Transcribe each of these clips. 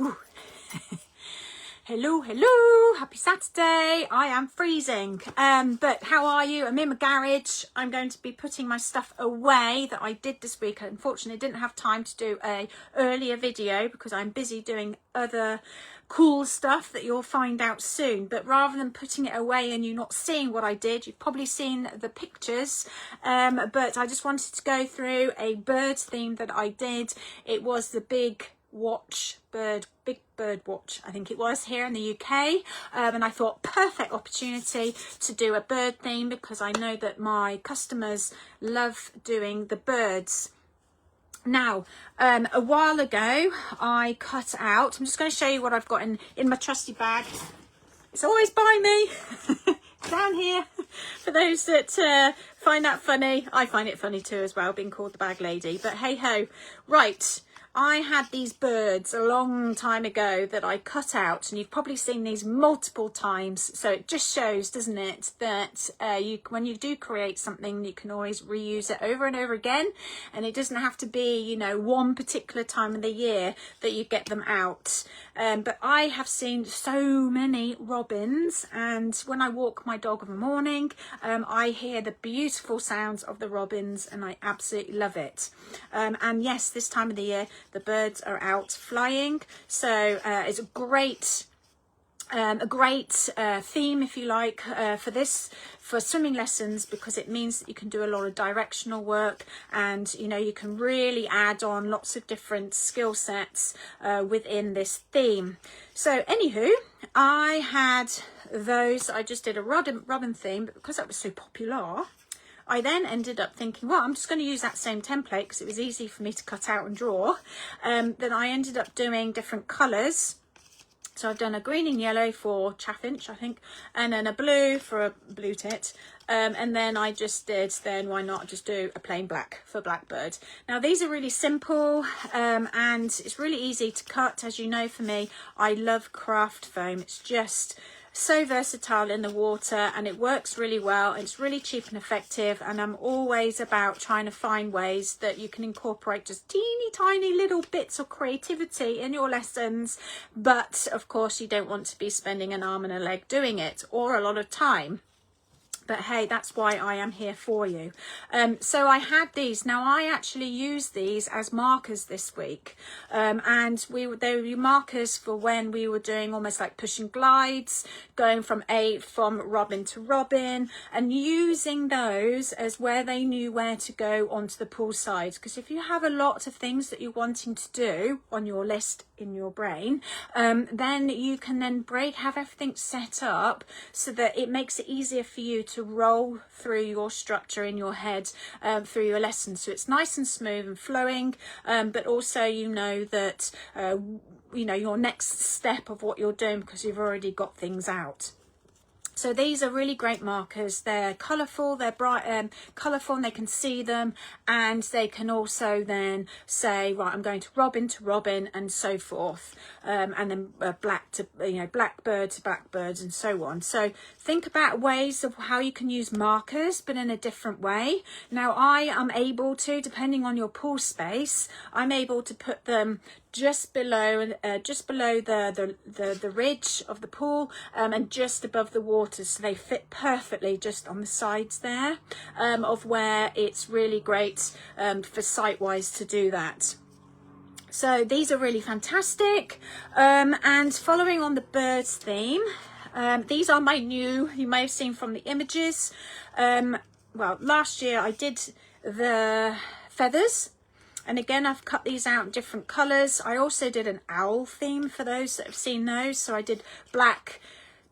Ooh. Hello, hello, happy Saturday. I am freezing, but how are you? I'm in my garage. I'm going to be putting my stuff away that I did this week. Unfortunately, I didn't have time to do a earlier video because I'm busy doing other cool stuff that you'll find out soon. But rather than putting it away and you not seeing what I did, you've probably seen the pictures, but I just wanted to go through a bird theme that I did. It was the big bird watch, I think it was, here in the UK, and I thought perfect opportunity to do a bird theme because I know that my customers love doing the birds. Now, a while ago I cut out, I'm just going to show you what I've got in my trusty bag. It's always by me down here. For those that find that funny, I find it funny too as well, being called the bag lady, but hey ho. Right, I had these birds a long time ago that I cut out, and you've probably seen these multiple times. So it just shows, doesn't it, that when you do create something, you can always reuse it over and over again, and it doesn't have to be, you know, one particular time of the year that you get them out. But I have seen so many robins, and when I walk my dog in the morning, I hear the beautiful sounds of the robins, and I absolutely love it. And yes, this time of the year, the birds are out flying, so it's a great theme, if you like, for swimming lessons, because it means that you can do a lot of directional work, and you know, you can really add on lots of different skill sets within this theme. So anywho, I had those. I just did a robin theme, but because that was so popular, I then ended up thinking, well, I'm just going to use that same template because it was easy for me to cut out and draw. Then I ended up doing different colours. So I've done a green and yellow for chaffinch, I think, and then a blue for a blue tit. And then I just did, then why not just do a plain black for blackbird. Now these are really simple, and it's really easy to cut. As you know, for me, I love craft foam. It's just so versatile in the water, and it works really well. It's really cheap and effective, and I'm always about trying to find ways that you can incorporate just teeny tiny little bits of creativity in your lessons, but of course you don't want to be spending an arm and a leg doing it, or a lot of time. But hey, that's why I am here for you. So I had these. Now I actually used these as markers this week, and they were markers for when we were doing almost like pushing glides, going from robin to robin, and using those as where they knew where to go onto the pool side. Because if you have a lot of things that you're wanting to do on your list in your brain, then you can then have everything set up so that it makes it easier for you to roll through your structure in your head through your lesson, so it's nice and smooth and flowing, but also you know that you know your next step of what you're doing because you've already got things out. So these are really great markers. They're colourful, they're bright, colourful, and they can see them, and they can also then say, right, I'm going to robin, and so forth, and then blackbird to blackbirds, and so on. So think about ways of how you can use markers, but in a different way. Now I am able to, depending on your pool space, I'm able to put them just below the ridge of the pool, and just above the water, so they fit perfectly just on the sides there, of where it's really great for sight wise to do that. So these are really fantastic, and following on the birds theme, these are my new, you may have seen from the images, well, last year I did the feathers. And again, I've cut these out in different colours. I also did an owl theme for those that have seen those. So I did black,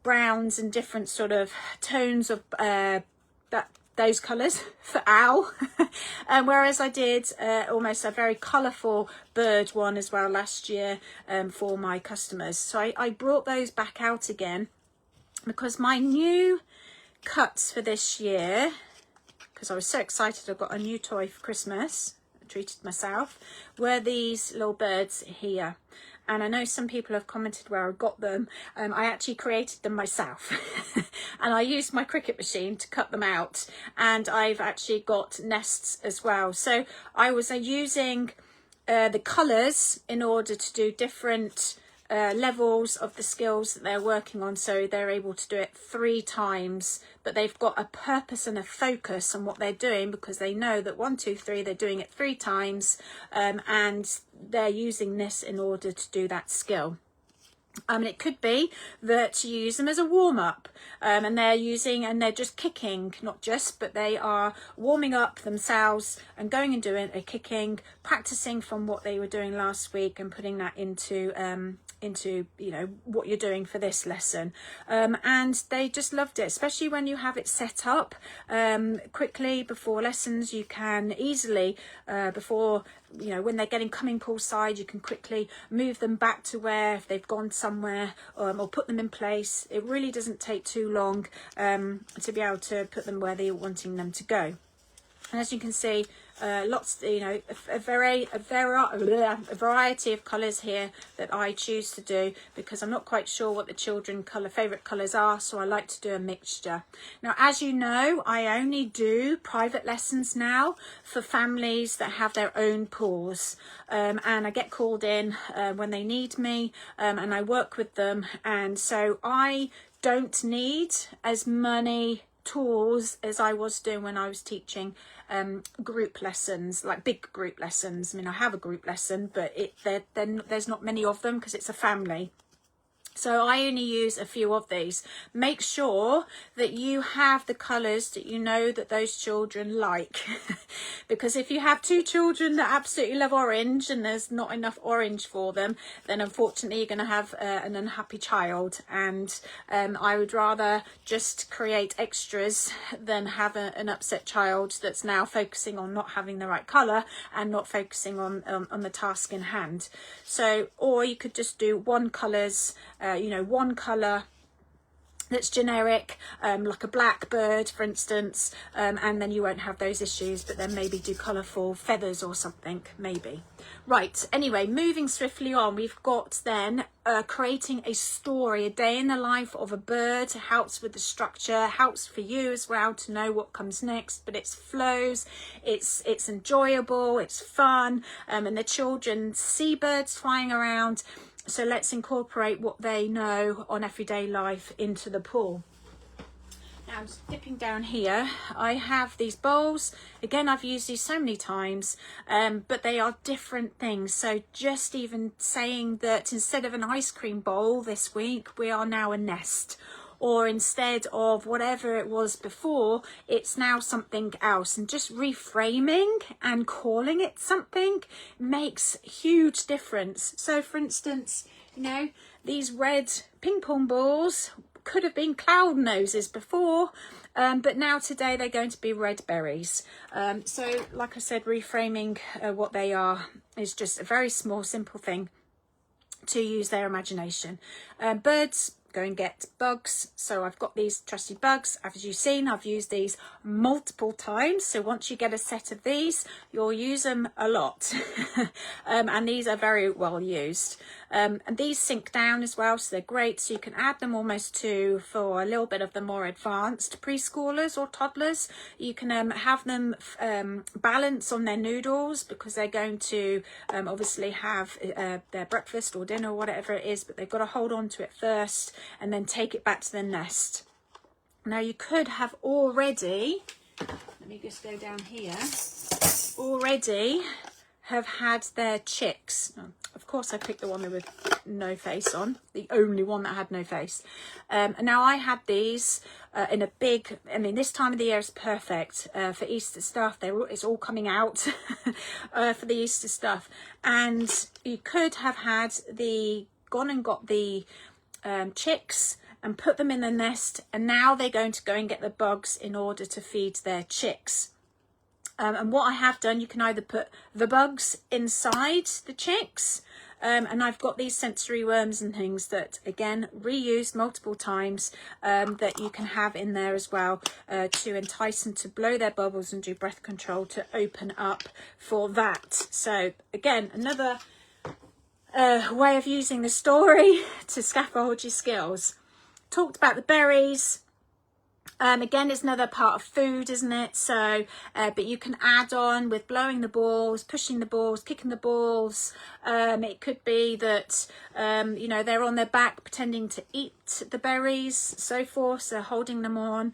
browns, and different sort of tones of those colours for owl. Whereas I did almost a very colourful bird one as well last year for my customers. So I brought those back out again because my new cuts for this year, because I was so excited, I got a new toy for Christmas, treated myself, were these little birds here. And I know some people have commented where I got them. I actually created them myself and I used my Cricut machine to cut them out, and I've actually got nests as well. So I was using the colours in order to do different levels of the skills that they're working on, so they're able to do it 3 times, but they've got a purpose and a focus on what they're doing, because they know that 1, 2, 3, they're doing it 3 times, and they're using this in order to do that skill. It could be that you use them as a warm-up, and they're just kicking, not just, but they are warming up themselves and going and doing a kicking, practicing from what they were doing last week and putting that into you know, what you're doing for this lesson. And they just loved it, especially when you have it set up quickly before lessons. You can easily, before, you know, when they're coming poolside, you can quickly move them back to where, if they've gone somewhere, or put them in place. It really doesn't take too long to be able to put them where they're wanting them to go. And as you can see, lots, you know, a variety of colours here that I choose to do, because I'm not quite sure what the children favourite colours are, so I like to do a mixture. Now, as you know, I only do private lessons now for families that have their own pools, and I get called in when they need me, and I work with them, and so I don't need as many tools as I was doing when I was teaching group lessons, like big group lessons. I mean, I have a group lesson, but there's not many of them because it's a family. So I only use a few of these. Make sure that you have the colours that you know that those children like. Because if you have 2 children that absolutely love orange and there's not enough orange for them, then unfortunately you're going to have an unhappy child. And I would rather just create extras than have an upset child that's now focusing on not having the right colour and not focusing on the task in hand. So, or you could just do one colours, you know, one colour that's generic, like a blackbird, for instance, and then you won't have those issues, but then maybe do colourful feathers or something, maybe. Right, anyway, moving swiftly on, we've got then creating a story, a day in the life of a bird. It helps with the structure, helps for you as well to know what comes next, but it flows, it's enjoyable, it's fun, and the children see birds flying around. So let's incorporate what they know on everyday life into the pool. Now I'm just dipping down here. I have these bowls. Again, I've used these so many times, but they are different things. So just even saying that instead of an ice cream bowl this week, we are now a nest. Or instead of whatever it was before, it's now something else. And just reframing and calling it something makes huge difference. So for instance, you know, these red ping pong balls could have been cloud noses before, but now today they're going to be red berries. So like I said, reframing what they are is just a very small, simple thing to use their imagination. Birds, go and get bugs. So I've got these trusty bugs. As you've seen, I've used these multiple times. So once you get a set of these, you'll use them a lot. And these are very well used. And these sink down as well, so they're great. So you can add them almost to, for a little bit of the more advanced preschoolers or toddlers. You can have them balance on their noodles, because they're going to obviously have their breakfast or dinner or whatever it is, but they've got to hold on to it first and then take it back to the nest. Now you could have already, let me just go down here, already have had their chicks. Of course I picked the one with no face on, the only one that had no face. And now I had these in a big, I mean this time of the year is perfect for Easter stuff. It's all coming out for the Easter stuff. And you could have had gone and got the chicks and put them in the nest, and now they're going to go and get the bugs in order to feed their chicks. And what I have done, you can either put the bugs inside the chicks, and I've got these sensory worms and things that, again, reused multiple times, that you can have in there as well, to entice them to blow their bubbles and do breath control to open up for that. So again, another way of using the story to scaffold your skills. Talked about the berries. Again, it's another part of food, isn't it? So, but you can add on with blowing the balls, pushing the balls, kicking the balls. It could be that, you know, they're on their back pretending to eat the berries, so forth. So holding them on,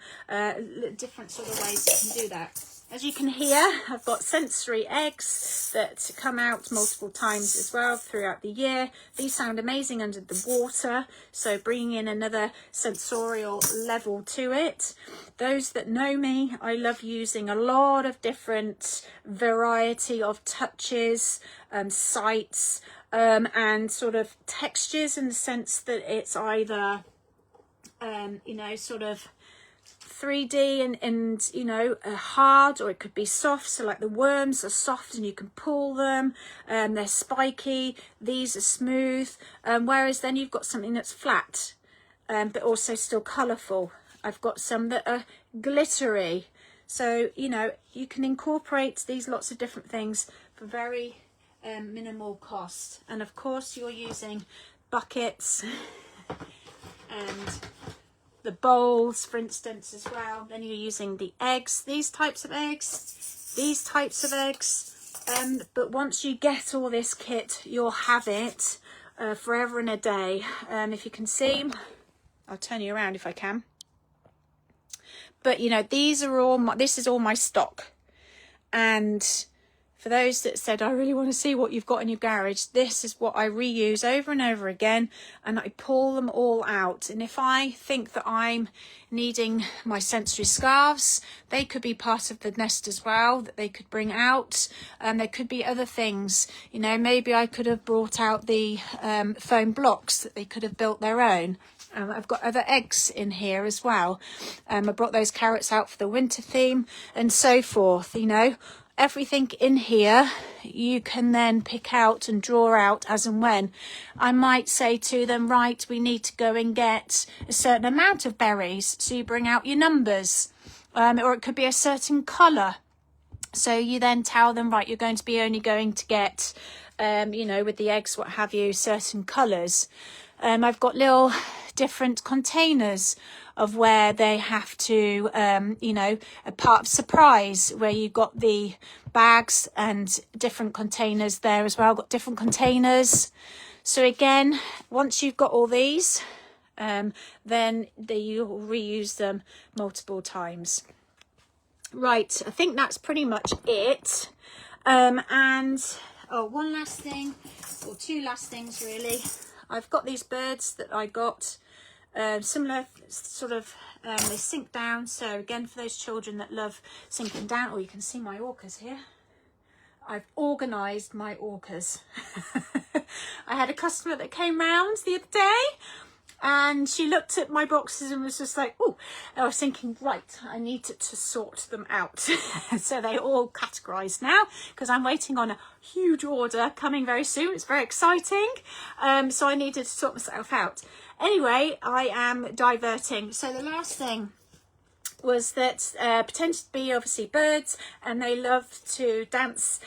different sort of ways you can do that. As you can hear, I've got sensory eggs that come out multiple times as well throughout the year. These sound amazing under the water, so bringing in another sensorial level to it. Those that know me, I love using a lot of different variety of touches, sights, and sort of textures, in the sense that it's either, you know, sort of 3D and you know, hard, or it could be soft. So like the worms are soft and you can pull them, they're spiky. These are smooth, whereas then you've got something that's flat, but also still colourful. I've got some that are glittery. So, you know, you can incorporate these lots of different things for very minimal cost. And of course you're using buckets and the bowls, for instance, as well. Then you're using the eggs, these types of eggs, these types of eggs. But once you get all this kit, you'll have it forever and a day. If you can see, I'll turn you around if I can. But you know, these are all this is all my stock. And for those that said, I really want to see what you've got in your garage, this is what I reuse over and over again, and I pull them all out. And if I think that I'm needing my sensory scarves, they could be part of the nest as well, that they could bring out. There could be other things, you know, maybe I could have brought out the foam blocks that they could have built their own. I've got other eggs in here as well. I brought those carrots out for the winter theme and so forth, you know. Everything in here you can then pick out and draw out as and when. I might say to them, right, we need to go and get a certain amount of berries, so you bring out your numbers, or it could be a certain colour, so you then tell them, right, you're going to be only going to get you know, with the eggs, what have you, certain colours. I've got little different containers of where they have to, you know, a part of surprise where you've got the bags and different containers there as well. Got different containers. So again, once you've got all these, then you'll reuse them multiple times. Right, I think that's pretty much it. And one last thing, or two last things really. I've got these birds that I got, similar sort of, they sink down. So again, for those children that love sinking down, or you can see my orcas here. I've organised my orcas. I had a customer that came round the other day, and she looked at my boxes and was just like, oh, I was thinking, right, I need to sort them out. So they're all categorised now, because I'm waiting on a huge order coming very soon. It's very exciting. So I needed to sort myself out. Anyway, I am diverting. So the last thing was that pretend to be obviously birds, and they love to dance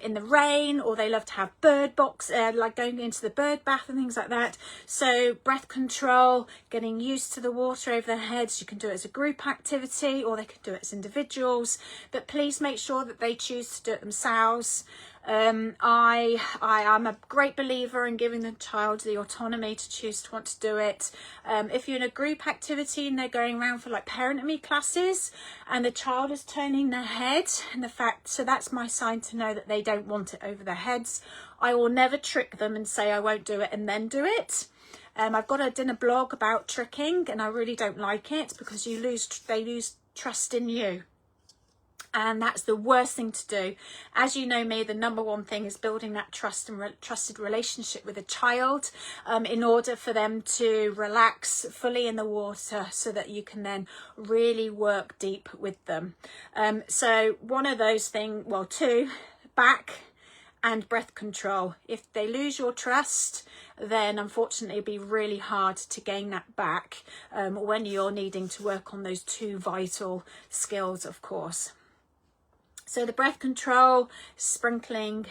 in the rain, or they love to have bird box, like going into the bird bath and things like that. So breath control, getting used to the water over their heads. You can do it as a group activity, or they can do it as individuals, but please make sure that they choose to do it themselves. I am a great believer in giving the child the autonomy to choose to want to do it. If you're in a group activity and they're going around for like parent and me classes, and the child is turning their head, and the fact, so that's my sign to know that they don't want it over their heads. I will never trick them and say I won't do it and then do it. I've got a dinner blog about tricking, and I really don't like it, because they lose trust in you. And that's the worst thing to do. As you know me, the number one thing is building that trust and trusted relationship with a child, in order for them to relax fully in the water, so that you can then really work deep with them. So one of those things, well, two, back and breath control. If they lose your trust, then unfortunately it'll be really hard to gain that back when you're needing to work on those two vital skills, of course. So the breath control, sprinkling,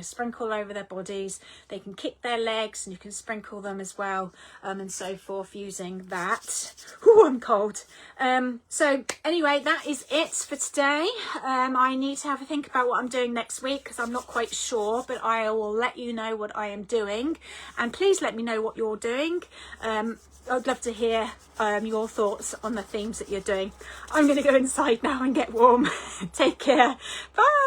sprinkle over their bodies. They can kick their legs and you can sprinkle them as well, and so forth using that. Ooh, I'm cold. So anyway, that is it for today. I need to have a think about what I'm doing next week because I'm not quite sure, but I will let you know what I am doing. And please let me know what you're doing. I'd love to hear your thoughts on the themes that you're doing. I'm going to go inside now and get warm. Take care. Bye.